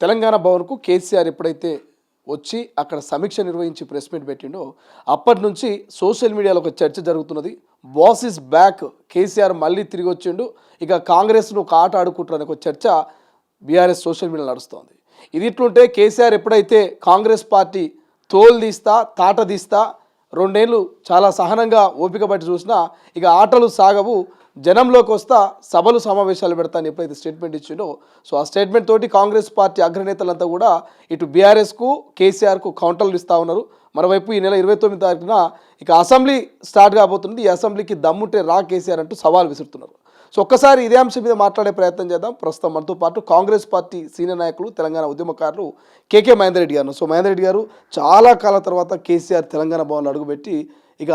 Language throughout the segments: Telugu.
తెలంగాణ భవన్కు కేసీఆర్ ఎప్పుడైతే వచ్చి అక్కడ సమీక్ష నిర్వహించి ప్రెస్ మీట్ పెట్టిండో అప్పటి నుంచి సోషల్ మీడియాలో ఒక చర్చ జరుగుతున్నది. బాస్ ఇస్ బ్యాక్, కేసీఆర్ మళ్ళీ తిరిగి వచ్చిండు, ఇక కాంగ్రెస్ను ఒక ఆట ఆడుకుంటారనే ఒక చర్చ బీఆర్ఎస్ సోషల్ మీడియాలో నడుస్తోంది. ఇది ఇట్లుంటే కేసీఆర్ ఎప్పుడైతే కాంగ్రెస్ పార్టీ తోలు తీస్తా తాట తీస్తా రెండేళ్ళు చాలా సహనంగా ఓపిక పట్టి చూసినా ఇక ఆటలు సాగవు, జనంలోకి వస్తా సభలు సమావేశాలు పెడతాను ఎప్పుడైతే స్టేట్మెంట్ ఇచ్చిండో, సో ఆ స్టేట్మెంట్ తోటి కాంగ్రెస్ పార్టీ అగ్రనేతలంతా కూడా ఇటు బీఆర్ఎస్కు కేసీఆర్కు కౌంటర్లు ఇస్తూ ఉన్నారు. మరోవైపు ఈ నెల 29 తారీఖున ఇక అసెంబ్లీ స్టార్ట్ కాబోతుంది. ఈ అసెంబ్లీకి దమ్ముంటే రా కేసీఆర్ అంటూ సవాల్ విసురుతున్నారు. సో ఒక్కసారి ఇదే అంశం మీద మాట్లాడే ప్రయత్నం చేద్దాం. ప్రస్తుతం మనతో పాటు కాంగ్రెస్ పార్టీ సీనియర్ నాయకులు, తెలంగాణ ఉద్యమకారులు కేకే మహేందర్ రెడ్డి గారు. సో మహేందర్ రెడ్డి గారు, చాలా కాలం తర్వాత కేసీఆర్ తెలంగాణ భవన్లో అడుగుపెట్టి ఇక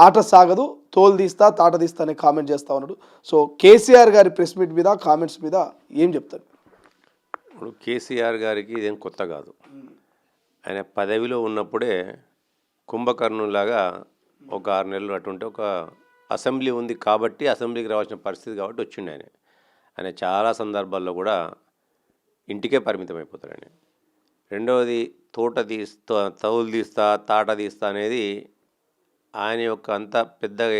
ఆట సాగదు, తోలు తీస్తా తాట తీస్తా అనే కామెంట్ చేస్తూ ఉన్నాడు. సో కేసీఆర్ గారి ప్రెస్ మీట్ మీద కామెంట్స్ మీద ఏం చెప్తారు? ఇప్పుడు కేసీఆర్ గారికి ఇదేం కొత్త కాదు. ఆయన పదవిలో ఉన్నప్పుడే కుంభకర్ణులాగా ఒక 6 నెలలు అటుంటే ఒక అసెంబ్లీ ఉంది కాబట్టి అసెంబ్లీకి రావాల్సిన పరిస్థితి కాబట్టి వచ్చిండు ఆయన చాలా సందర్భాల్లో కూడా ఇంటికే పరిమితం అయిపోతాడు ఆయన. రెండవది తౌలు తీస్తా తాట తీస్తా అనేది ఆయన యొక్క అంత పెద్దగా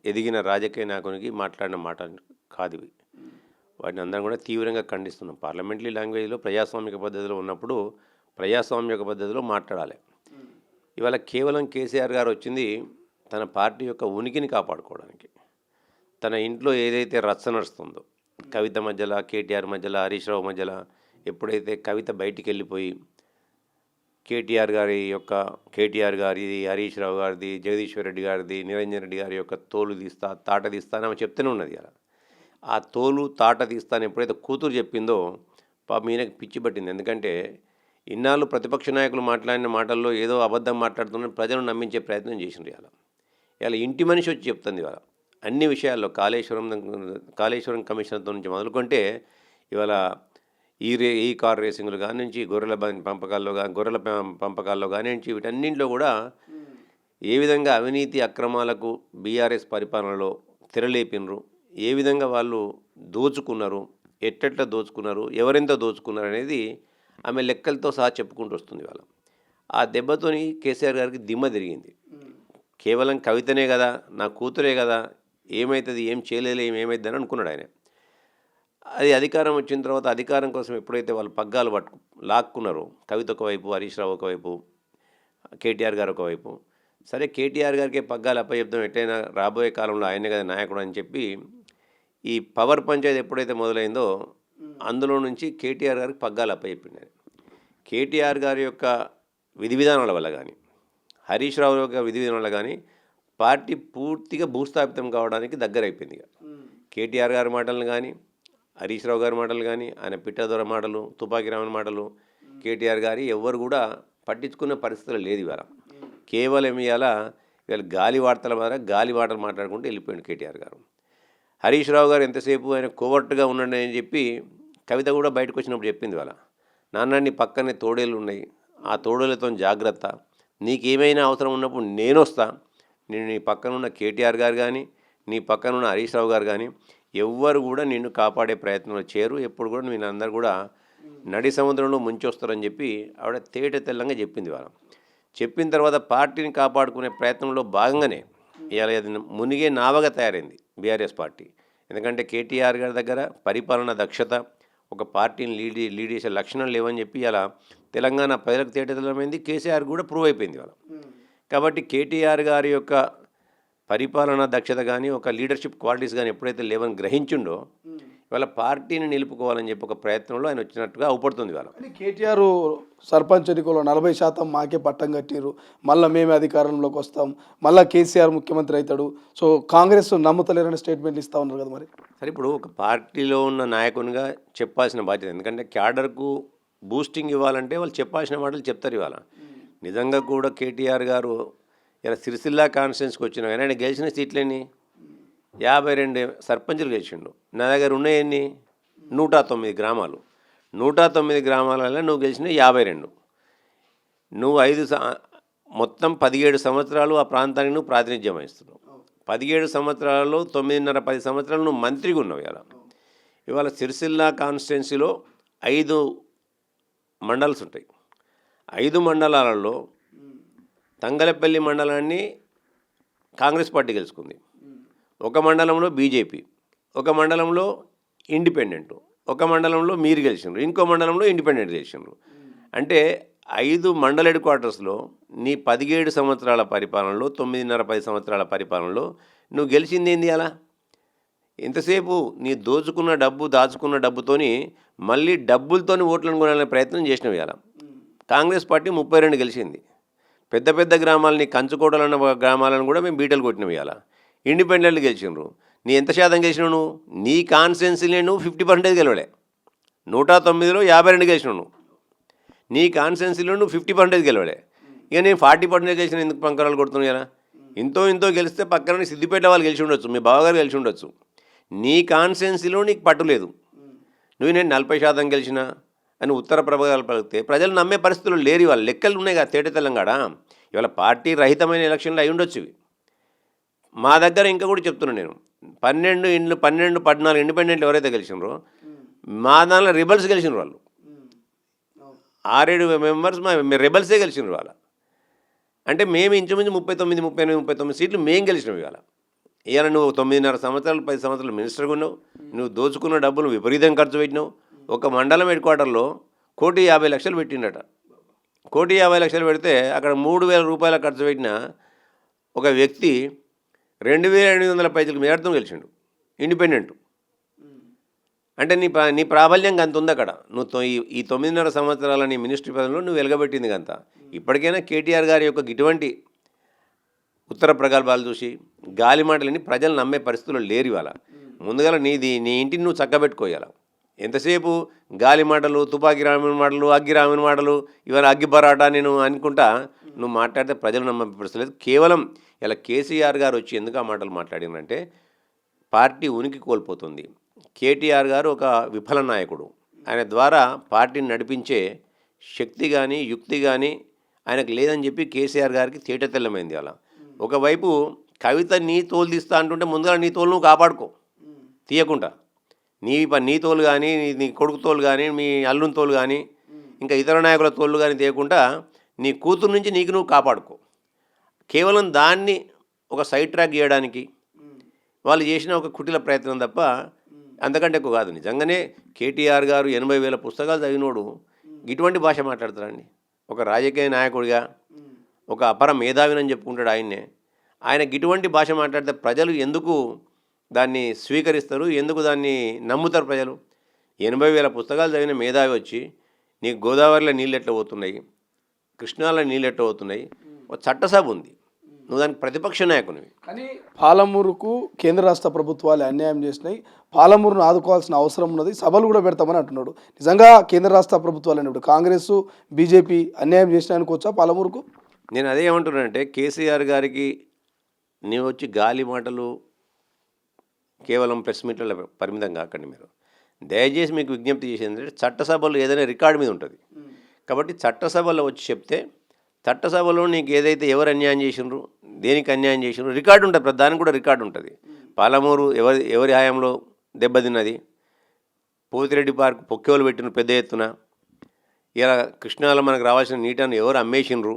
ఎదిగిన రాజకీయ నాయకునికి మాట్లాడిన మాట కాదు ఇవి. వాటిని అందరం కూడా తీవ్రంగా ఖండిస్తున్నాం. పార్లమెంటరీ లాంగ్వేజ్లో ప్రజాస్వామిక పద్ధతిలో ఉన్నప్పుడు ప్రజాస్వామిక పద్ధతిలో మాట్లాడాలి. ఇవాళ కేవలం కేసీఆర్ గారు వచ్చింది తన పార్టీ యొక్క ఉనికిని కాపాడుకోవడానికి. తన ఇంట్లో ఏదైతే రచ్చ నడుస్తుందో, కవిత మధ్యలో, కేటీఆర్ మధ్యలో, హరీష్ రావు మధ్యలో, ఎప్పుడైతే కవిత బయటికి వెళ్ళిపోయి కేటీఆర్ గారిది, హరీష్ రావు గారిది, జగదీశ్వర్ రెడ్డి గారిది, నిరంజన్ రెడ్డి గారి యొక్క తోలు తీస్తా తాట తీస్తా అని ఆమె చెప్తూనే ఉన్నది కదా. ఆ తోలు తాట తీస్తా అని ఎప్పుడైతే కూతురు చెప్పిందో పాపం ఈయనకి పిచ్చి పట్టింది. ఎందుకంటే ఇన్నాళ్ళు ప్రతిపక్ష నాయకులు మాట్లాడిన మాటల్లో ఏదో అబద్ధం మాట్లాడుతున్న ప్రజలను నమ్మించే ప్రయత్నం చేసిండ్రు. ఇలా ఇంటి మనిషి వచ్చి చెప్తుంది ఇవాళ అన్ని విషయాల్లో. కాళేశ్వరం కమిషన్తో నుంచి మొదలుకుంటే ఇవాళ ఈ కార్ రేసింగ్లు కాని నుంచి గొర్రెల పంపకాల్లో కానించి వీటన్నింటిలో కూడా ఏ విధంగా అవినీతి అక్రమాలకు బీఆర్ఎస్ పరిపాలనలో తెరలేపినరు, ఏ విధంగా వాళ్ళు దోచుకున్నారు, ఎట్టెట్లా దోచుకున్నారు, ఎవరెంత దోచుకున్నారు అనేది ఆమె లెక్కలతో సహా చెప్పుకుంటూ వస్తుంది ఇవాళ. ఆ దెబ్బతోని కేసీఆర్ గారికి దిమ్మ తిరిగింది. కేవలం కవితనే కదా, నా కూతురే కదా, ఏమవుతుంది, ఏం చేయలేం, ఏమవుతుంది అని అనుకున్నాడు ఆయన. అది అధికారం వచ్చిన తర్వాత అధికారం కోసం ఎప్పుడైతే వాళ్ళు పగ్గాలు లాక్కున్నారో, కవిత ఒకవైపు, హరీష్ రావు ఒకవైపు, కేటీఆర్ గారు ఒకవైపు, సరే కేటీఆర్ గారికి పగ్గాలు అప్పచెప్తాం, ఎట్లయినా రాబోయే కాలంలో ఆయనే కదా నాయకుడు అని చెప్పి ఈ పవర్ పంచాయతీ ఎప్పుడైతే మొదలైందో అందులో నుంచి కేటీఆర్ గారికి పగ్గాలు అప్పచెప్పింది. కేటీఆర్ గారి యొక్క విధి విధానాల వల్ల కానీ, హరీష్ రావు యొక్క విధి విధానాల కానీ పార్టీ పూర్తిగా భూస్థాపితం కావడానికి దగ్గరైపోయింది. కేటీఆర్ గారి మాటలను కానీ, హరీష్ రావు గారి మాటలు కానీ, ఆయన పిట్టదొర మాటలు, తుపాకీ రామన్ మాటలు, కేటీఆర్ గారి ఎవ్వరు కూడా పట్టించుకున్న పరిస్థితులు లేదు ఇవాళ. కేవలం ఇవాళ గాలి వార్తలు మాట్లాడుకుంటూ వెళ్ళిపోయింది కేటీఆర్ గారు. హరీష్ రావు గారు ఎంతసేపు ఆయన కోవర్ట్గా ఉన్నాడని అని చెప్పి కవిత కూడా బయటకు వచ్చినప్పుడు చెప్పింది ఇవాళ, నాన్న నీ పక్కనే తోడేళ్ళు ఉన్నాయి, ఆ తోడేళ్ళతో జాగ్రత్త, నీకేమైనా అవసరం ఉన్నప్పుడు నేను వస్తా, నేను నీ పక్కనున్న కేటీఆర్ గారు కానీ, నీ పక్కనున్న హరీష్ రావు గారు కానీ ఎవ్వరు కూడా నిన్ను కాపాడే ప్రయత్నంలో చేయరు, ఎప్పుడు కూడా వీళ్ళందరూ కూడా నడి సముద్రంలో ముంచొస్తారని చెప్పి ఆవిడ తెల్లంగా చెప్పింది ఇవాళ. చెప్పిన తర్వాత పార్టీని కాపాడుకునే ప్రయత్నంలో భాగంగానే ఇవాళ అది మునిగే నావగా తయారైంది బీఆర్ఎస్ పార్టీ. ఎందుకంటే కేటీఆర్ గారి దగ్గర పరిపాలన దక్షత, ఒక పార్టీని లీడ్ చేసే లక్షణాలు లేవని చెప్పి ఇలా తెలంగాణ ప్రజలకు తేటతెల్లమైంది. కేసీఆర్ కూడా ప్రూవ్ అయిపోయింది ఇవాళ. కాబట్టి కేటీఆర్ గారి యొక్క పరిపాలనా దక్షత కానీ, ఒక లీడర్షిప్ క్వాలిటీస్ కానీ ఎప్పుడైతే లేవని గ్రహించిండో ఇవాళ పార్టీని నిలుపుకోవాలని చెప్పి ఒక ప్రయత్నంలో ఆయన వచ్చినట్టుగా అవుపడుతుంది ఇవాళ. కేటీఆర్ సర్పంచ్ ఎన్నికల్లో 40% మాకే పట్టం కట్టిరు, మళ్ళీ మేమే అధికారంలోకి వస్తాం, మళ్ళీ కేసీఆర్ ముఖ్యమంత్రి అవుతాడు, సో కాంగ్రెస్ నమ్ముతలేరని స్టేట్మెంట్లు ఇస్తూ ఉన్నారు కదా. మరి సరే, ఇప్పుడు ఒక పార్టీలో ఉన్న నాయకునిగా చెప్పాల్సిన బాధ్యత, ఎందుకంటే క్యాడర్కు బూస్టింగ్ ఇవ్వాలంటే వాళ్ళు చెప్పాల్సిన మాటలు చెప్తారు ఇవాళ. నిజంగా కూడా కేటీఆర్ గారు ఇలా సిరిసిల్ల కాన్స్టిట్యున్సీకి వచ్చిన కానీ ఆయన గెలిచిన సీట్లేని 52 సర్పంచులు గెలిచిండు. నా దగ్గర ఉన్నాయన్ని 109 గ్రామాలు. 109 గ్రామాలలో నువ్వు గెలిచిన 52. నువ్వు మొత్తం 17 సంవత్సరాలు ఆ ప్రాంతానికి నువ్వు ప్రాతినిధ్యం వహిస్తున్నావు. 17 సంవత్సరాలలో 9.5-10 సంవత్సరాలు నువ్వు మంత్రిగా ఉన్నావు. ఇవాళ సిరిసిల్ల కాన్స్టిట్యున్సీలో 5 మండల్స్ ఉంటాయి. 5 మండలాలలో తంగలపల్లి మండలాన్ని కాంగ్రెస్ పార్టీ గెలుచుకుంది, ఒక మండలంలో బీజేపీ, ఒక మండలంలో ఇండిపెండెంట్, ఒక మండలంలో మీరు గెలిచినారు, ఇంకో మండలంలో ఇండిపెండెంట్ గెలిచినారు. అంటే 5 మండల హెడ్ క్వార్టర్స్లో నీ 17 సంవత్సరాల పరిపాలనలో 9.5-10 సంవత్సరాల పరిపాలనలో నువ్వు గెలిచింది ఏంది? అలా ఎంతసేపు నీ దాచుకున్న డబ్బుతోని మళ్ళీ డబ్బులతోని ఓట్లను కొనాలనే ప్రయత్నం చేసినవి. అలా కాంగ్రెస్ పార్టీ 32 గెలిచింది. పెద్ద పెద్ద గ్రామాలని, కంచుకోటలన్న గ్రామాలను కూడా మేము బీటలు కొట్టినవి. అలా ఇండిపెండెంట్లు గెలిచినారు. నీ ఎంత శాతం గెలిచినావు? నువ్వు నీ కాన్స్టిట్యున్సీలో నువ్వు 50% గెలవలే. 109లో 52 గెలిచినావు. నువ్వు నీ కాన్స్టిట్యున్సీలో నువ్వు 50% గెలవలే. ఇక నేను 40% గెలిచిన ఎందుకు పంకరాలు కొడుతున్నావు? కదా ఇంతో గెలిస్తే పక్కన సిద్దిపేట వాళ్ళు గెలిచి ఉండొచ్చు, మీ బావగారు గెలిచి ఉండొచ్చు. నీ కాన్స్టిట్యున్సీలో నీకు పట్టులేదు. నువ్వు నేను 40% గెలిచినా అని ఉత్తర ప్రభావాలు పలికితే ప్రజలు నమ్మే పరిస్థితులు లేరు. వాళ్ళ లెక్కలు ఉన్నాయి కదా తేట తెలంగాణ. ఇవాళ పార్టీ రహితమైన ఎలక్షన్లు అయి ఉండొచ్చు ఇవి. మా దగ్గర ఇంకా కూడా చెప్తున్నాను నేను, 12-14 ఇండిపెండెంట్లు ఎవరైతే గెలిచినారో మా దానిలో రిబల్స్ గెలిచినారు. వాళ్ళు 6-7 మెంబర్స్ మా రెబల్సే గెలిచినారు. వాళ్ళ అంటే మేము ఇంచుమించు 39 సీట్లు మేము గెలిచినాం. ఇవాళ నువ్వు 9.5 సంవత్సరాలు 10 సంవత్సరాలు మినిస్టర్గా ఉన్నావు. నువ్వు దోచుకున్న డబ్బులు విపరీతంగా ఖర్చు పెట్టినావు. ఒక మండలం హెడ్ క్వార్టర్లో 1,50,00,000 పెట్టిండట. 1,50,00,000 పెడితే అక్కడ 3,000 రూపాయల ఖర్చు పెట్టిన ఒక వ్యక్తి 2,800 పైసలు మేరతో గెలిచిండు ఇండిపెండెంట్. అంటే నీ ప్రాబల్యం అంత ఉంది అక్కడ. నువ్వు ఈ 9.5 సంవత్సరాల నీ మినిస్ట్రీ పదంలో నువ్వు వెలగబెట్టింది అంత. ఇప్పటికైనా కేటీఆర్ గారి యొక్క ఇటువంటి ఉత్తర ప్రగల్భాలు చూసి గాలి మాటలని ప్రజలు నమ్మే పరిస్థితుల్లో లేరు. ఇవాళ ముందుగా నీ ఇంటిని నువ్వు చక్కబెట్టుకోవాలి. ఎంతసేపు గాలి మాటలు, తుపాకీ రామిన మాటలు, అగ్గి రామిన మాటలు, ఇవాళ అగ్గి బరాటా నేను అనుకుంటా నువ్వు మాట్లాడితే ప్రజలు నమ్మే పరిస్థితి లేదు. కేవలం ఇలా కేసీఆర్ గారు వచ్చి ఎందుకు ఆ మాటలు మాట్లాడినంటే పార్టీ ఉనికి కోల్పోతుంది. కేటీఆర్ గారు ఒక విఫల నాయకుడు. ఆయన ద్వారా పార్టీని నడిపించే శక్తి కానీ యుక్తి కానీ ఆయనకు లేదని చెప్పి కేసీఆర్ గారికి తేట తెల్లమైంది. అలా ఒకవైపు కవిత నీ తోలు తీస్తా అంటుంటే ముందుగా నీ తోలు నువ్వు కాపాడుకో, తీయకుండా నీ తోలు కానీ నీ కొడుకు తోలు కానీ మీ అల్లుని తోలు కానీ ఇంకా ఇతర నాయకుల తోళ్ళు కానీ తీయకుండా నీ కూతురు నుంచి నీకు నువ్వు కాపాడుకో. కేవలం దాన్ని ఒక సైడ్ ట్రాక్ చేయడానికి వాళ్ళు చేసిన ఒక కుటిల ప్రయత్నం తప్ప అంతకంటే ఎక్కువ కాదు. నిజంగానే కేటీఆర్ గారు 80,000 పుస్తకాలు చదివినోడు ఇటువంటి భాష మాట్లాడతారండి. ఒక రాజకీయ నాయకుడిగా ఒక అపర మేధావినని చెప్పుకుంటాడు ఆయన్నే. ఆయన ఇటువంటి భాష మాట్లాడితే ప్రజలు ఎందుకు దాన్ని స్వీకరిస్తారు, ఎందుకు దాన్ని నమ్ముతారు ప్రజలు? 80,000 పుస్తకాలు చదివిన మేధావి వచ్చి నీకు గోదావరిలో నీళ్ళు ఎట్లా పోతున్నాయి, కృష్ణాలో నీళ్ళు ఎట్లా పోతున్నాయి, ఒక చట్టసభ ఉంది, నువ్వు దానికి ప్రతిపక్ష నాయకునివి. కానీ పాలమూరుకు కేంద్ర రాష్ట్ర ప్రభుత్వాలు అన్యాయం చేసినాయి, పాలమూరును ఆదుకోవాల్సిన అవసరం ఉన్నది, సభలు కూడా పెడతామని అంటున్నాడు. నిజంగా కేంద్ర రాష్ట్ర ప్రభుత్వాలు అన్నప్పుడు కాంగ్రెస్ బీజేపీ అన్యాయం చేసినా అనుకోవచ్చా పాలమూరుకు? నేను అదే ఏమంటున్నానంటే కేసీఆర్ గారికి నీవు వచ్చి గాలి మాటలు కేవలం ప్రెస్ మీట్లలో పరిమితం కాకండి. మీరు దయచేసి మీకు విజ్ఞప్తి చేసేది చట్టసభలో ఏదైనా రికార్డు మీద ఉంటుంది కాబట్టి చట్టసభలో వచ్చి చెప్తే చట్టసభలో నీకు ఏదైతే ఎవరు అన్యాయం చేసినారు, దేనికి అన్యాయం చేసినారు రికార్డు ఉంటుంది. దానికి కూడా రికార్డు ఉంటుంది. పాలమూరు ఎవరి హయాంలో దెబ్బతిన్నది, పోతిరెడ్డి పార్క్ పొక్కేలు పెట్టిన పెద్ద ఎత్తున, ఇలా కృష్ణాలో మనకు రావాల్సిన నీటిని ఎవరు అమ్మేసినరు,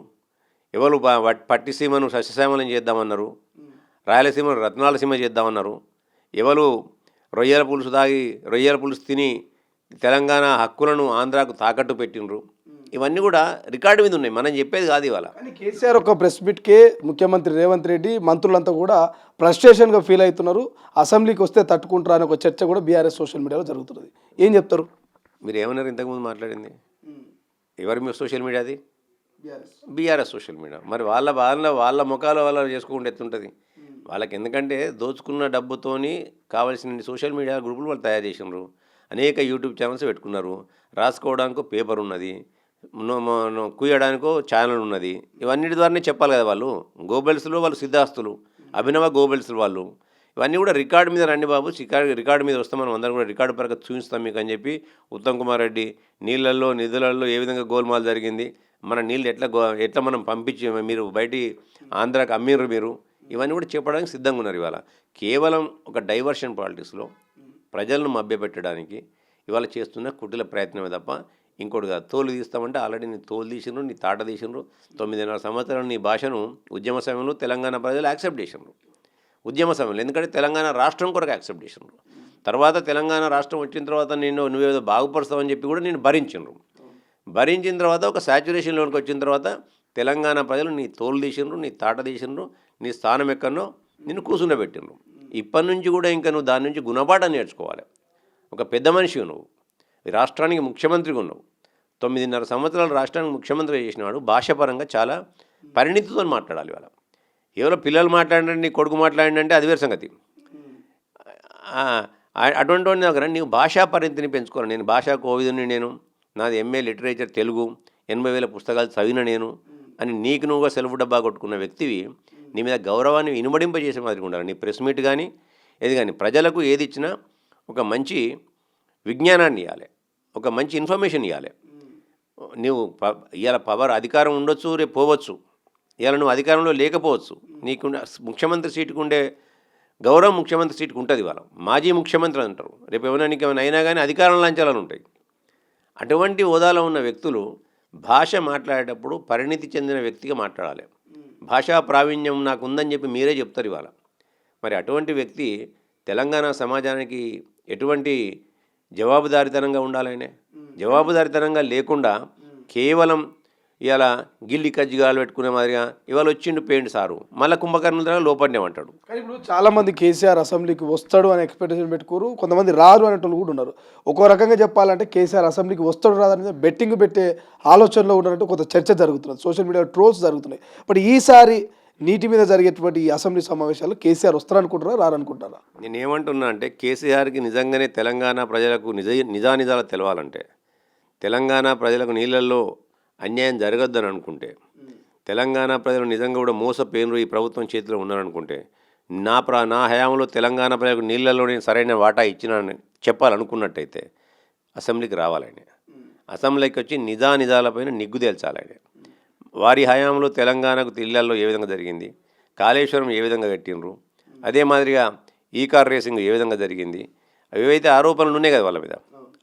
ఎవరు పట్టిసీమను సస్యశ్యామలం చేద్దామన్నారు, రాయలసీమను రత్నాలసీమ చేద్దామన్నారు, ఎవరు రొయ్యల పులుసు తాగి రొయ్యల పులుసు తిని తెలంగాణ హక్కులను ఆంధ్రాకు తాకట్టు పెట్టినరు. ఇవన్నీ కూడా రికార్డు మీద ఉన్నాయి, మనం చెప్పేది కాదు ఇవాళ. కానీ కేసీఆర్ ఒక ప్రెస్ మీట్కే ముఖ్యమంత్రి రేవంత్ రెడ్డి మంత్రులంతా కూడా ఫ్రస్ట్రేషన్గా ఫీల్ అవుతున్నారు, అసెంబ్లీకి వస్తే తట్టుకుంటారు అని ఒక చర్చ కూడా బీఆర్ఎస్ సోషల్ మీడియాలో జరుగుతున్నది. ఏం చెప్తారు? మీరు ఏమన్నారు ఇంతకుముందు మాట్లాడింది? ఎవరి మీ సోషల్ మీడియాది? BRS social media. మరి వాళ్ళ ముఖాలు వాళ్ళ చేసుకుంటే ఎత్తుంటుంది వాళ్ళకి. ఎందుకంటే దోచుకున్న డబ్బుతోని కావాల్సిన సోషల్ మీడియా గ్రూపులు వాళ్ళు తయారు చేసినారు, అనేక యూట్యూబ్ ఛానల్స్ పెట్టుకున్నారు, రాసుకోవడానికో పేపర్ ఉన్నది, కుయ్యడానికో ఛానల్ ఉన్నది. ఇవన్నిటి ద్వారానే చెప్పాలి కదా వాళ్ళు. గోబెల్స్లో వాళ్ళు సిద్ధాస్తులు, అభినవ గోబెల్స్ వాళ్ళు. ఇవన్నీ కూడా రికార్డు మీద రండి బాబు, రికార్డు మీద వస్తాం, మనం అందరం కూడా రికార్డు పరంగా చూపిస్తాం మీకు అని చెప్పి ఉత్తమ్ కుమార్ రెడ్డి నీళ్ళల్లో నిధులలో ఏ విధంగా గోల్మాల్ జరిగింది, మన నీళ్ళు ఎట్లా మనం పంపించి మీరు బయటి ఆంధ్రాకి అమ్మిర్రు మీరు, ఇవన్నీ కూడా చెప్పడానికి సిద్ధంగా ఉన్నారు. ఇవాళ కేవలం ఒక డైవర్షన్ పాలిటిక్స్లో ప్రజలను మభ్యపెట్టడానికి ఇవాళ చేస్తున్న కుటిల ప్రయత్నమే తప్ప ఇంకోటి కాదు, తోలు తీస్తామంటే ఆల్రెడీ నీ తోలు తీసిండ్రు, నీ తాట తీసిండ్రు. 9.5 సంవత్సరాలు నీ భాషను ఉద్యమ సమయంలో తెలంగాణ ప్రజలు యాక్సెప్ట్ చేసిండ్రు. ఉద్యమ సమయంలో ఎందుకంటే తెలంగాణ రాష్ట్రం కొరకు యాక్సెప్ట్ చేసిండ్రు. తర్వాత తెలంగాణ రాష్ట్రం వచ్చిన తర్వాత నువ్వేదో బాగుపరుస్తావని చెప్పి కూడా నేను భరించిండ్రు. భరించిన తర్వాత ఒక సాచ్యురేషన్లోనికి వచ్చిన తర్వాత తెలంగాణ ప్రజలు నీ తోలు తీసిండ్రు, నీ తాట తీసిండ్రు, నీ స్థానం ఎక్కడనో నిన్ను కూర్చుండబెట్టిండ్రు. ఇప్పటి నుంచి కూడా ఇంకా నువ్వు దాని నుంచి గుణపాఠం నేర్చుకోవాలి. ఒక పెద్ద మనిషివి నువ్వు, ఈ రాష్ట్రానికి ముఖ్యమంత్రిగా ఉన్నావు. 9.5 సంవత్సరాలు రాష్ట్రానికి ముఖ్యమంత్రి చేసినాడు. భాషాపరంగా చాలా పరిణితితో మాట్లాడాలి. వాళ్ళ ఎవరో పిల్లలు మాట్లాడండి, నీ కొడుకు మాట్లాడండి, అది వేరే సంగతి. అటువంటి వాడి దగ్గర నీవు భాషా పరిణితిని పెంచుకోవాలి. నేను భాషా కోవిదుని, నాది MA లిటరేచర్ తెలుగు, 80,000 పుస్తకాలు చదివిన నేను అని నీకు నువ్వుగా సెలవు డబ్బా కొట్టుకున్న వ్యక్తివి నీ మీద గౌరవాన్ని ఇనుమడింపజేసే మాదిరిగా ఉండాలి. నీ ప్రెస్ మీట్ కానీ ఏది కానీ ప్రజలకు ఏది ఇచ్చినా ఒక మంచి విజ్ఞానాన్ని ఇవ్వాలి, ఒక మంచి ఇన్ఫర్మేషన్ ఇవ్వాలి. నువ్వు ఇవాళ పవర్ అధికారం ఉండొచ్చు, రేపు పోవచ్చు. ఇవాళ నువ్వు అధికారంలో లేకపోవచ్చు. నీకు ముఖ్యమంత్రి సీటుకు ఉండే గౌరవం ముఖ్యమంత్రి సీటుకు ఉంటుంది. ఇవాళ మాజీ ముఖ్యమంత్రి అంటారు. రేపు ఏమైనా నీకు ఏమైనా అయినా కానీ అధికారం లాంఛనాలు ఉంటాయి. అటువంటి హోదాలో ఉన్న వ్యక్తులు భాష మాట్లాడేటప్పుడు పరిణితి చెందిన వ్యక్తిగా మాట్లాడాలి. భాషా ప్రావీణ్యం నాకు ఉందని చెప్పి మీరే చెప్తారు ఇవాళ. మరి అటువంటి వ్యక్తి తెలంగాణ సమాజానికి ఎటువంటి జవాబుదారితనంగా ఉండాలనే? జవాబుదారితనంగా లేకుండా కేవలం ఇవాళ గిల్లి కజ్జిగాలు పెట్టుకునే మాదిరిగా ఇవాళ వచ్చిండు పేండి సారు, మళ్ళీ కుంభకర్ణుల లోపడినేమంటాడు. కానీ ఇప్పుడు చాలామంది కేసీఆర్ అసెంబ్లీకి వస్తాడు అని ఎక్స్పెక్టేషన్ పెట్టుకోరు, కొంతమంది రారు అనేటోళ్ళు కూడా ఉన్నారు. ఒక్కో రకంగా చెప్పాలంటే కేసీఆర్ అసెంబ్లీకి వస్తాడు రాదని బెట్టింగ్ పెట్టే ఆలోచనలో ఉన్నట్టు కొంత చర్చ జరుగుతున్నది, సోషల్ మీడియా ట్రోల్స్ జరుగుతున్నాయి. బట్ ఈసారి నీటి మీద జరిగేటువంటి ఈ అసెంబ్లీ సమావేశాలు కేసీఆర్ వస్తారనుకుంటారా రారనుకుంటారా? నేను ఏమంటున్నా అంటే కేసీఆర్కి నిజంగానే తెలంగాణ ప్రజలకు నిజానిజాలు తెలవాలంటే, తెలంగాణ ప్రజలకు నీళ్ళల్లో అన్యాయం జరగద్దని అనుకుంటే, తెలంగాణ ప్రజలు నిజంగా కూడా మోసపోయినరు ఈ ప్రభుత్వం చేతిలో ఉన్నారనుకుంటే, నా హయాంలో తెలంగాణ ప్రజలకు నీళ్ళల్లో నేను సరైన వాటా ఇచ్చినానని చెప్పాలనుకున్నట్టయితే అసెంబ్లీకి రావాలని, అసెంబ్లీకి వచ్చి నిజానిజాలపైన నిగ్గు తేల్చాలని. వారి హయాంలో తెలంగాణకు నీళ్ళల్లో ఏ విధంగా జరిగింది, కాళేశ్వరం ఏ విధంగా కట్టినరు, అదే మాదిరిగా ఈ కార్ రేసింగ్ ఏ విధంగా జరిగింది, ఏవైతే ఆరోపణలు ఉన్నాయి కదా వాళ్ళ మీద,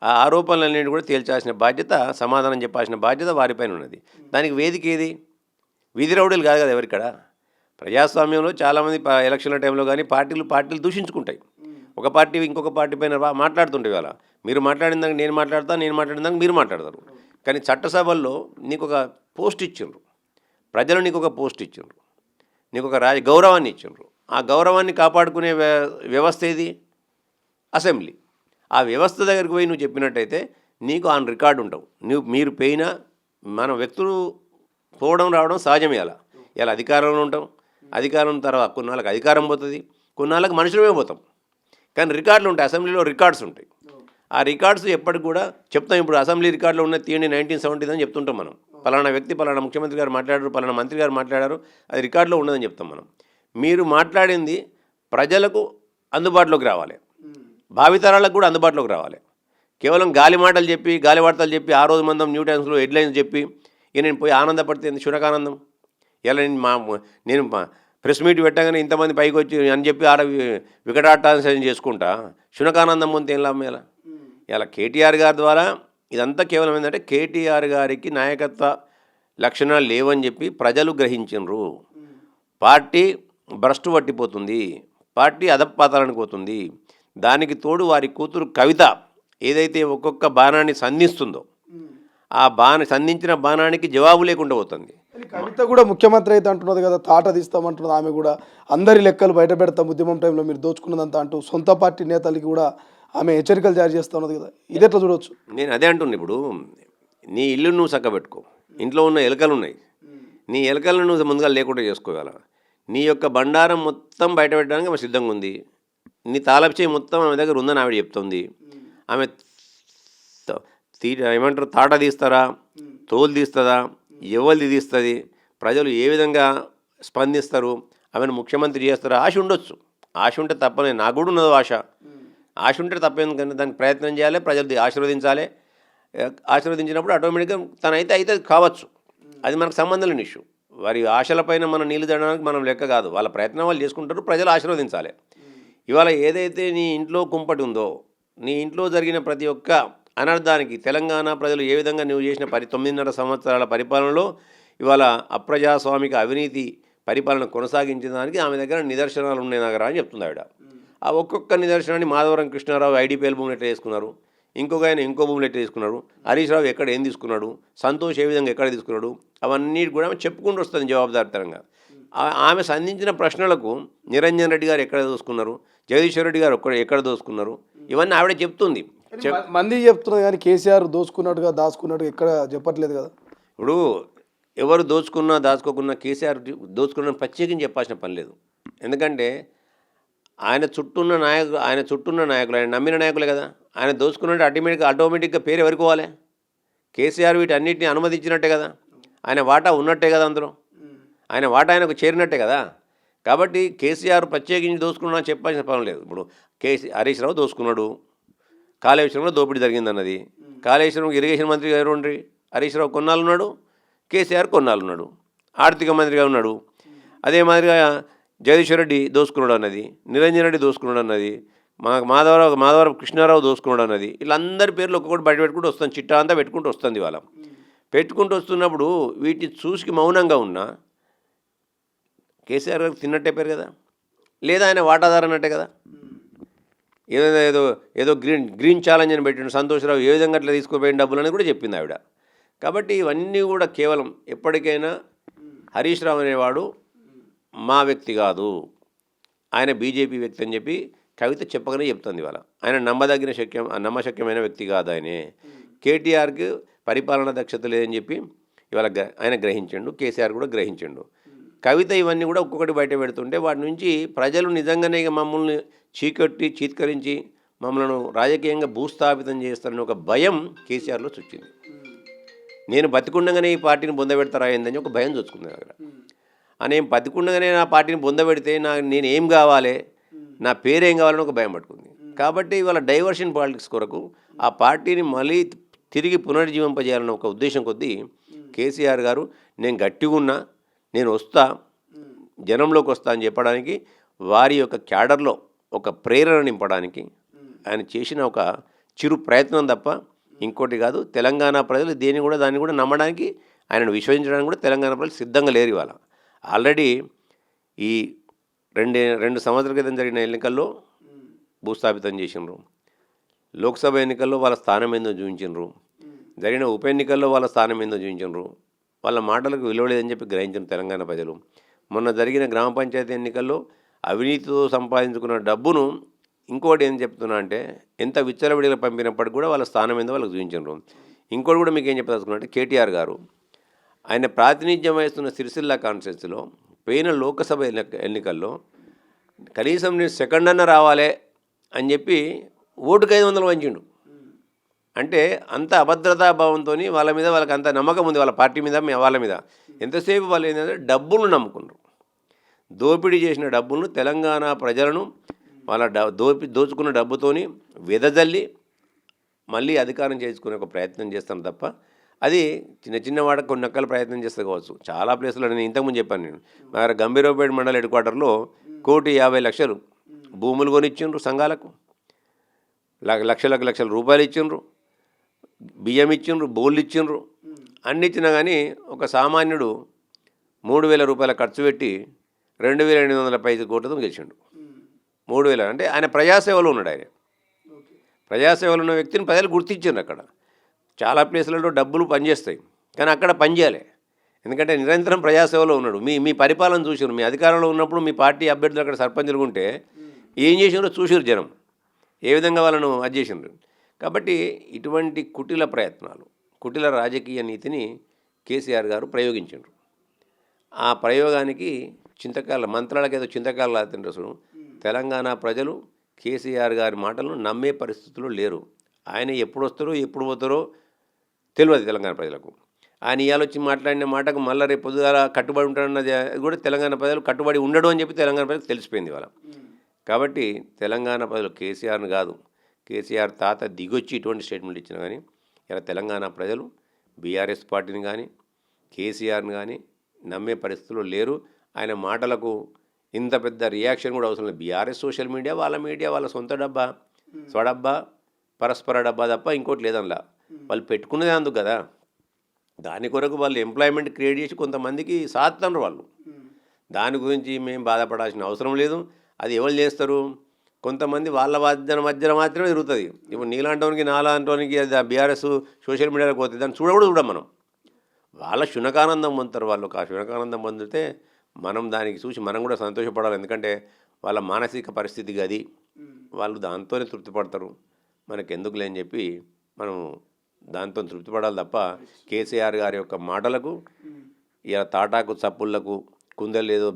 ఆ ఆరోపణలన్నింటినీ కూడా తేల్చాల్సిన బాధ్యత, సమాధానం చెప్పాల్సిన బాధ్యత వారిపైన ఉన్నది. దానికి వేదిక ఏది? వీధి రౌడీలు కాదు కదా ఎవరిక్కడ. ప్రజాస్వామ్యంలో చాలామంది ఎలక్షన్ల టైంలో కానీ పార్టీలు దూషించుకుంటాయి. ఒక పార్టీ ఇంకొక పార్టీ పైన మాట్లాడుతుంటే వాళ్ళ మీరు మాట్లాడిన దానికి నేను మాట్లాడిన దానికి మీరు మాట్లాడతారు. కానీ చట్టసభల్లో నీకు ఒక పోస్ట్ ఇచ్చిండ్రు, ప్రజలు నీకు ఒక పోస్ట్ ఇచ్చిండ్రు, నీకు ఒక గౌరవాన్ని ఇచ్చిండ్రు. ఆ గౌరవాన్ని కాపాడుకునే వ్యవస్థ ఏది? అసెంబ్లీ. ఆ వ్యవస్థ దగ్గరికి పోయి నువ్వు చెప్పినట్టయితే నీకు ఆన్ రికార్డు ఉంటావు. మీరు పోయినా మన వ్యక్తులు పోవడం రావడం సహజమే. ఇలా అధికారంలో ఉంటాం, అధికారం తర్వాత కొన్నాళ్ళకి అధికారం పోతుంది, కొన్నాళ్ళకి మనుషులమే పోతాం. కానీ రికార్డులు ఉంటాయి, అసెంబ్లీలో రికార్డ్స్ ఉంటాయి. ఆ రికార్డ్స్ ఎప్పటికి కూడా చెప్తాం. ఇప్పుడు అసెంబ్లీ రికార్డులో ఉన్న తీయండి 1970 అని చెప్తుంటాం మనం. పలానా వ్యక్తి పలానా ముఖ్యమంత్రి గారు మాట్లాడారు, పలానా మంత్రి గారు మాట్లాడారు, అది రికార్డులో ఉన్నదని చెప్తాం మనం. మీరు మాట్లాడింది ప్రజలకు అందుబాటులోకి రావాలి, భావితరాలకు కూడా అందుబాటులోకి రావాలి. కేవలం గాలి మాటలు చెప్పి, గాలి వార్తలు చెప్పి, ఆ రోజు మందం న్యూ టైమ్స్లో హెడ్లైన్స్ చెప్పి ఇక నేను పోయి ఆనందపడితే శునకానందం. ఇలా నేను ప్రెస్ మీట్ పెట్టగానే ఇంతమంది పైకి వచ్చి అని చెప్పి వికటాటాన్ని చేసుకుంటా శునకానందం పొందితే ఏం లాభం? ఇలా కేటీఆర్ గారి ద్వారా ఇదంతా కేవలం ఏంటంటే కేటీఆర్ గారికి నాయకత్వ లక్షణాలు లేవని చెప్పి ప్రజలు గ్రహించినరు. పార్టీ భ్రష్టు పట్టిపోతుంది, పార్టీ అధపాతాలకు పోతుంది. దానికి తోడు వారి కూతురు కవిత ఏదైతే ఒక్కొక్క బాణాన్ని సంధిస్తుందో ఆ సంధించిన బాణానికి జవాబు లేకుండా పోతుంది. కవిత కూడా ముఖ్యమంత్రి అయితే అంటున్నది కదా, తాట తీస్తామంటున్నది. ఆమె కూడా అందరి లెక్కలు బయట పెడతాం ఉద్యమం టైంలో మీరు దోచుకున్నదంతా అంటూ సొంత పార్టీ నేతలకి కూడా ఆమె హెచ్చరికలు జారీ చేస్తూ ఉన్నది కదా, ఇది ఎట్లా చూడవచ్చు? నేను అదే అంటున్నా. ఇప్పుడు నీ ఇల్లు నువ్వు చక్కబెట్టుకో, ఇంట్లో ఉన్న ఎలుకలు ఉన్నాయి, నీ ఎలుకలను నువ్వు ముందుగా లేకుండా చేసుకోగల. నీ యొక్క బండారం మొత్తం బయట పెట్టడానికి ఆమె సిద్ధంగా ఉంది. నీ తాళపు మొత్తం ఆమె దగ్గర ఉందని ఆవిడ చెప్తుంది. ఆమె ఏమంటారు, తాట తీస్తారా, తోలు తీస్తుందా, ఎవరిది తీస్తుంది, ప్రజలు ఏ విధంగా స్పందిస్తారు, ఆమెను ముఖ్యమంత్రి చేస్తారా? ఆశ ఉండొచ్చు, ఆశ ఉంటే తప్పనే. నాకు కూడా ఉన్నదో ఆశ ఉంటే తప్పేందుకంటే దానికి ప్రయత్నం చేయాలి, ప్రజలు ఆశీర్వదించాలి. ఆశీర్వదించినప్పుడు ఆటోమేటిక్గా అయితే కావచ్చు, అది మనకు సంబంధం లేని ఇష్యూ. వారి ఆశలపైన మనం నీళ్ళు తేయడానికి మనం లెక్క కాదు. వాళ్ళ ప్రయత్నం వాళ్ళు చేసుకుంటారు, ప్రజలు ఆశీర్వదించాలి. ఇవాళ ఏదైతే నీ ఇంట్లో కుంపటి ఉందో, నీ ఇంట్లో జరిగిన ప్రతి ఒక్క అనర్థానికి తెలంగాణ ప్రజలు ఏ విధంగా నువ్వు చేసిన 9.5 సంవత్సరాల పరిపాలనలో ఇవాళ అప్రజాస్వామిక అవినీతి పరిపాలన కొనసాగించిన దానికి ఆమె దగ్గర నిదర్శనాలు ఉన్నాయి నగరా అని చెప్తుంది ఆవిడ. ఆ ఒక్కొక్క నిదర్శనాన్ని మాధవరం కృష్ణారావు ఐడిపిఎల్ భూములు ఎట్లా తీసుకున్నారు, ఇంకొక ఆయన ఇంకో భూములు ఎట్లా తీసుకున్నాడు, హరీష్ రావు ఎక్కడ ఏం తీసుకున్నాడు, సంతోష్ ఏ విధంగా ఎక్కడ తీసుకున్నాడు, అవన్నీ కూడా ఆమె చెప్పుకుంటూ వస్తుంది జవాబుదారితనంగా. ఆమె సంధించిన ప్రశ్నలకు నిరంజన్ రెడ్డి గారు ఎక్కడ దోసుకున్నారు, జగదీశ్వర్ రెడ్డి గారు ఎక్కడ దోసుకున్నారు, ఇవన్నీ ఆవిడ చెప్తుంది. మంది చెప్తున్నారు కానీ కేసీఆర్ దోచుకున్నట్టుగా దాచుకున్నట్టుగా ఎక్కడ చెప్పట్లేదు కదా. ఇప్పుడు ఎవరు దోచుకున్నా దాచుకోకున్నా కేసీఆర్ దోచుకున్న ప్రత్యేకించి చెప్పాల్సిన పని లేదు. ఎందుకంటే ఆయన చుట్టూన్న నాయకులు ఆయన నమ్మిన నాయకులే కదా. ఆయన దోచుకున్నట్టు ఆటోమేటిక్గా పేరు ఎవరికి పోవాలి? కేసీఆర్ వీటన్నిటిని అనుమతించినట్టే కదా, ఆయన వాటా ఉన్నట్టే కదా, అందులో ఆయన వాటా ఆయనకు చేరినట్టే కదా. కాబట్టి కేసీఆర్ ప్రత్యేకించి దోచుకున్నా చెప్పాల్సిన పని లేదు. ఇప్పుడు హరీష్ రావు దోచుకున్నాడు, కాళేశ్వరంలో దోపిడీ జరిగిందన్నది. కాళేశ్వరం ఇరిగేషన్ మంత్రి ఎవరు ఉండ్రి? హరీష్ రావు కొన్నాళ్ళు ఉన్నాడు, కేసీఆర్ కొన్నాళ్ళు ఉన్నాడు, ఆర్థిక మంత్రిగా ఉన్నాడు. అదే మాదిరిగా జగదీశ్వర్ రెడ్డి దోసుకున్నాడు అన్నది, నిరంజన్ రెడ్డి దోసుకున్నాడు అన్నది, మాధవరావు కృష్ణారావు దోసుకున్నాడు అన్నది. వీళ్ళందరి పేర్లు ఒక్కొక్కటి బయట పెట్టుకుంటూ వస్తుంది, చిట్టా అంతా పెట్టుకుంటూ వస్తుంది. ఇవాళ పెట్టుకుంటూ వస్తున్నప్పుడు వీటిని చూసి మౌనంగా ఉన్నా కేసీఆర్ గారికి తిన్నట్టే పేరు కదా, లేదా ఆయన వాటాదారు అన్నట్టే కదా. ఏదో గ్రీన్ ఛాలెంజ్ అని పెట్టిన సంతోషరావు ఏ విధంగా అట్లా తీసుకుపోయిన డబ్బులు అని కూడా చెప్పింది ఆవిడ. కాబట్టి ఇవన్నీ కూడా కేవలం ఎప్పటికైనా హరీష్ రావు అనేవాడు మా వ్యక్తి కాదు, ఆయన బీజేపీ వ్యక్తి అని చెప్పి కవిత చెప్పగానే చెప్తుంది. ఇవాళ ఆయన నమ్మశక్యమైన వ్యక్తి కాదు, ఆయనే కేటీఆర్కి పరిపాలనా దక్షత లేదని చెప్పి ఇవాళ ఆయన గ్రహించండు, కేసీఆర్ కూడా గ్రహించండు. కవిత ఇవన్నీ కూడా ఒక్కొక్కటి బయట పెడుతుంటే వాటి నుంచి ప్రజలు నిజంగానే మమ్మల్ని చీత్కరించి మమ్మల్ని రాజకీయంగా భూస్థాపితం చేస్తారని ఒక భయం కేసీఆర్లో వచ్చింది. నేను బతికుండగానే ఈ పార్టీని బొందబెడతారా ఏందని ఒక భయం చూసుకుంది దగ్గర. నేను బతికుండగానే నా పార్టీని బొందబెడితే నేను ఏం కావాలి, నా పేరేం కావాలని ఒక భయం పట్టుకుంది. కాబట్టి ఇవాళ డైవర్షన్ పాలిటిక్స్ కొరకు ఆ పార్టీని మళ్ళీ తిరిగి పునర్జీవింపజేయాలన్న ఒక ఉద్దేశం కొద్దీ కేసీఆర్ గారు నేను గట్టిగా ఉన్నా, నేను వస్తా, జనంలోకి వస్తా అని చెప్పడానికి వారి యొక్క క్యాడర్లో ఒక ప్రేరణ నింపడానికి ఆయన చేసిన ఒక చిరు ప్రయత్నం తప్ప ఇంకోటి కాదు. తెలంగాణ ప్రజలు దాన్ని కూడా నమ్మడానికి, ఆయనను విశ్వసించడానికి కూడా తెలంగాణ ప్రజలు సిద్ధంగా లేరు. ఇవాళ ఆల్రెడీ ఈ 2 సంవత్సరాల క్రితం జరిగిన ఎన్నికల్లో భూస్థాపితం చేసినారు, లోక్సభ ఎన్నికల్లో వాళ్ళ స్థానం ఏందో చూపించినారు, జరిగిన ఉప ఎన్నికల్లో వాళ్ళ స్థానం ఏందో చూపించినారు. వాళ్ళ మాటలకు విలువ లేదని చెప్పి గ్రహించిన తెలంగాణ ప్రజలు మొన్న జరిగిన గ్రామ పంచాయతీ ఎన్నికల్లో అవినీతితో సంపాదించుకున్న డబ్బును ఇంకోటి ఏం చెప్తున్నా అంటే ఎంత విచ్చలవిడిగా పంపినప్పటికి కూడా వాళ్ళ స్థానం ఏందో వాళ్ళకి చూపించారు. ఇంకోటి కూడా మీకు ఏం చెప్పదలుచుకున్నట్టే కేటీఆర్ గారు ఆయన ప్రాతినిధ్యం వహిస్తున్న సిరిసిల్ల కాన్స్టిట్యున్సీలో పోయిన లోకసభ ఎన్నికల్లో కనీసం నేను సెకండ్ అన్న రావాలి అని చెప్పి ఓటుకు 500 వంచిండు. అంటే అంత అభద్రతా భావంతో వాళ్ళకి అంత నమ్మకం ఉంది, వాళ్ళ పార్టీ మీద, వాళ్ళ మీద. ఎంతసేపు వాళ్ళు ఏంటంటే డబ్బులను నమ్ముకున్నారు, దోపిడీ చేసిన డబ్బులను తెలంగాణ ప్రజలను వాళ్ళ దోచుకున్న డబ్బుతోని వెదజల్లి మళ్ళీ అధికారం చేసుకునే ఒక ప్రయత్నం చేస్తాను తప్ప అది చిన్న వాడకు కొన్ని నక్కల ప్రయత్నం చేస్తే కావచ్చు. చాలా ప్లేసులో నేను ఇంతకుముందు చెప్పాను, నేను మా గంభీరావుపేట మండల హెడ్ క్వార్టర్లో 1,50,00,000 భూములు కొనిచ్చిండ్రు, సంఘాలకు లక్షల రూపాయలు ఇచ్చిండ్రు, బియ్యం ఇచ్చిండ్రు, బోళ్ళు ఇచ్చిండ్రు, అన్ని ఇచ్చినా కానీ ఒక సామాన్యుడు 3,000 రూపాయల ఖర్చు పెట్టి 2,800 కోట్లతో గెలిచిండు. 3,000 అంటే ఆయన ప్రజాసేవలో ఉన్నాడు. ఆయన ప్రజాసేవలో ఉన్న వ్యక్తిని ప్రజలు గుర్తించారు. అక్కడ చాలా ప్లేసులలో డబ్బులు పనిచేస్తాయి కానీ అక్కడ పనిచేయాలి, ఎందుకంటే నిరంతరం ప్రజాసేవలో ఉన్నాడు. మీ పరిపాలన చూసారు, మీ అధికారంలో ఉన్నప్పుడు మీ పార్టీ అభ్యర్థులు అక్కడ సర్పంచులు ఉంటే ఏం చేసినారో చూసారు జనం, ఏ విధంగా వాళ్ళను అది చేసినారు. కాబట్టి ఇటువంటి కుటిల ప్రయత్నాలు, కుటిల రాజకీయ నీతిని కేసీఆర్ గారు ప్రయోగించారు. ఆ ప్రయోగానికి మంత్రాలకు ఏదో చింతకాయలు లాగుతుంటారు. తెలంగాణ ప్రజలు కేసీఆర్ గారి మాటలను నమ్మే పరిస్థితుల్లో లేరు. ఆయన ఎప్పుడు వస్తారో ఎప్పుడు పోతారో తెలియదు తెలంగాణ ప్రజలకు. ఆయన ఇవాళ వచ్చి మాట్లాడిన మాటకు మళ్ళీ రేపు పొద్దుగాల కట్టుబడి ఉంటాడన్నది కూడా తెలంగాణ ప్రజలు కట్టుబడి ఉండడు అని చెప్పి తెలంగాణ ప్రజలకు తెలిసిపోయింది ఇవాళ. కాబట్టి తెలంగాణ ప్రజలు కేసీఆర్ని కాదు, కేసీఆర్ తాత దిగొచ్చి ఇటువంటి స్టేట్మెంట్ ఇచ్చినా కానీ ఇలా తెలంగాణ ప్రజలు బీఆర్ఎస్ పార్టీని కానీ కేసీఆర్ని కానీ నమ్మే పరిస్థితుల్లో లేరు. ఆయన మాటలకు ఇంత పెద్ద రియాక్షన్ కూడా అవసరం లేదు. బీఆర్ఎస్ సోషల్ మీడియా వాళ్ళ సొంత డబ్బా, స్వడబ్బా, పరస్పర డబ్బా తప్ప ఇంకోటి లేదనలా. వాళ్ళు పెట్టుకున్నదే అందుకు కదా. దాని కొరకు వాళ్ళు ఎంప్లాయ్మెంట్ క్రియేట్ చేసి కొంతమందికి సాత్తున్నారు వాళ్ళు. దాని గురించి మేము బాధపడాల్సిన అవసరం లేదు. అది ఎవరు చేస్తారు? కొంతమంది వాళ్ళ మధ్యన మాత్రమే జరుగుతుంది. ఇప్పుడు నీలాంటోనికి నాలాంటోనికి అది బీఆర్ఎస్ సోషల్ మీడియాలోకి పోతుంది, దాన్ని చూడం మనం. వాళ్ళ శునకానందం పొందుతారు. వాళ్ళు ఆ శునకానందం పొందితే మనం దానికి చూసి మనం కూడా సంతోషపడాలి. ఎందుకంటే వాళ్ళ మానసిక పరిస్థితికి అది, వాళ్ళు దాంతోనే తృప్తి పడతారు. మనకు ఎందుకులే అని చెప్పి మనం దాంతో తృప్తి పడాలి తప్ప కేసీఆర్ గారి యొక్క మాటలకు ఇలా తాటాకు చప్పుళ్లకు కుందలు ఏదో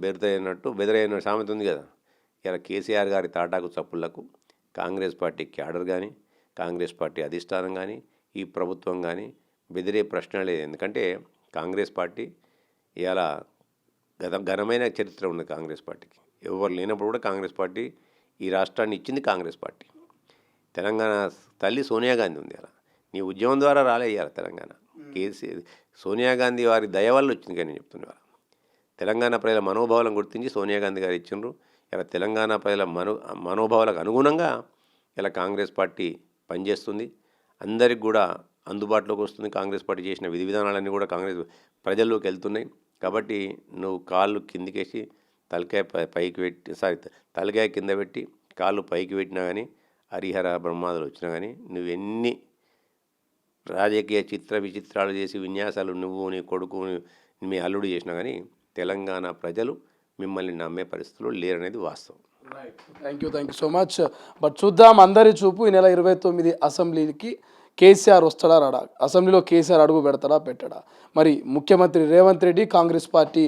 బెదరైన సామెత ఉంది కదా. ఇలా కేసీఆర్ గారి తాటాకు చప్పుళ్లకు కాంగ్రెస్ పార్టీ క్యాడర్ కానీ, కాంగ్రెస్ పార్టీ అధిష్టానం కానీ, ఈ ప్రభుత్వం కానీ బెదిరే ప్రశ్న లేదు. ఎందుకంటే కాంగ్రెస్ పార్టీ ఇలా ఘనమైన చరిత్ర ఉంది కాంగ్రెస్ పార్టీకి. ఎవరు లేనప్పుడు కూడా కాంగ్రెస్ పార్టీ ఈ రాష్ట్రాన్ని ఇచ్చింది కాంగ్రెస్ పార్టీ. తెలంగాణ తల్లి సోనియా గాంధీ ఉంది. అలా నీ ఉద్యమం ద్వారా రాలేయాలి తెలంగాణ. సోనియా గాంధీ వారి దయ వల్ల వచ్చింది కానీ నేను చెప్తున్నా. తెలంగాణ ప్రజల మనోభావాలను గుర్తించి సోనియా గాంధీ గారు ఇచ్చిండ్రు. ఇలా తెలంగాణ ప్రజల మనోభావాలకు అనుగుణంగా ఇలా కాంగ్రెస్ పార్టీ పనిచేస్తుంది. అందరికి కూడా అందుబాటులోకి వస్తుంది. కాంగ్రెస్ పార్టీ చేసిన విధి విధానాలన్నీ కూడా కాంగ్రెస్ ప్రజల్లోకి వెళ్తున్నాయి. కాబట్టి నువ్వు కాళ్ళు కిందికేసి తలకాయ కింద పెట్టి కాళ్ళు పైకి పెట్టినా కానీ, హరిహర బ్రహ్మాదులు వచ్చినా కానీ, నువ్వు ఎన్ని రాజకీయ విచిత్రాలు చేసి విన్యాసాలు నువ్వు నీ కొడుకు మీ అల్లుడు చేసినా కానీ తెలంగాణ ప్రజలు మిమ్మల్ని నమ్మే పరిస్థితుల్లో లేరనేది వాస్తవం. Thank you so much. But చూద్దాం, అందరి చూపు ఈ నెల 29 అసెంబ్లీకి కేసీఆర్ వస్తాడా రాడా, అసెంబ్లీలో కేసీఆర్ అడుగు పెడతాడా పెట్టడా, మరి ముఖ్యమంత్రి రేవంత్ రెడ్డి కాంగ్రెస్ పార్టీ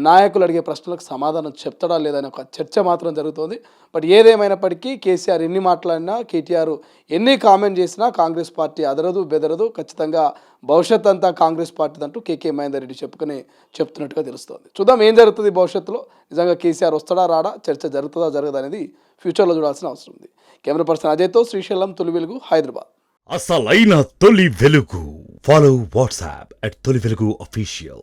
నాయకులు అడిగే ప్రశ్నలకు సమాధానం చెప్తాడా లేదని ఒక చర్చ మాత్రం జరుగుతోంది. బట్ ఏదేమైనప్పటికీ కేసీఆర్ ఎన్ని మాట్లాడినా, కేటీఆర్ ఎన్ని కామెంట్ చేసినా కాంగ్రెస్ పార్టీ అదరదు బెదరదు. ఖచ్చితంగా భవిష్యత్ అంతా కాంగ్రెస్ పార్టీ అంటూ కేకే మహేందర్ రెడ్డి చెప్తున్నట్టుగా తెలుస్తోంది. చూద్దాం ఏం జరుగుతుంది భవిష్యత్తులో. నిజంగా కేసీఆర్ వస్తాడా రాడా, చర్చ జరుగుతుందా జరగదా అనేది ఫ్యూచర్లో చూడాల్సిన అవసరం ఉంది. కెమెరా పర్సన్ అజయ్తో శ్రీశైలం, తొలి వెలుగు, హైదరాబాద్. అసలైన తొలి వెలుగు. ఫాలో వాట్సాప్ @తొలి వెలుగు official.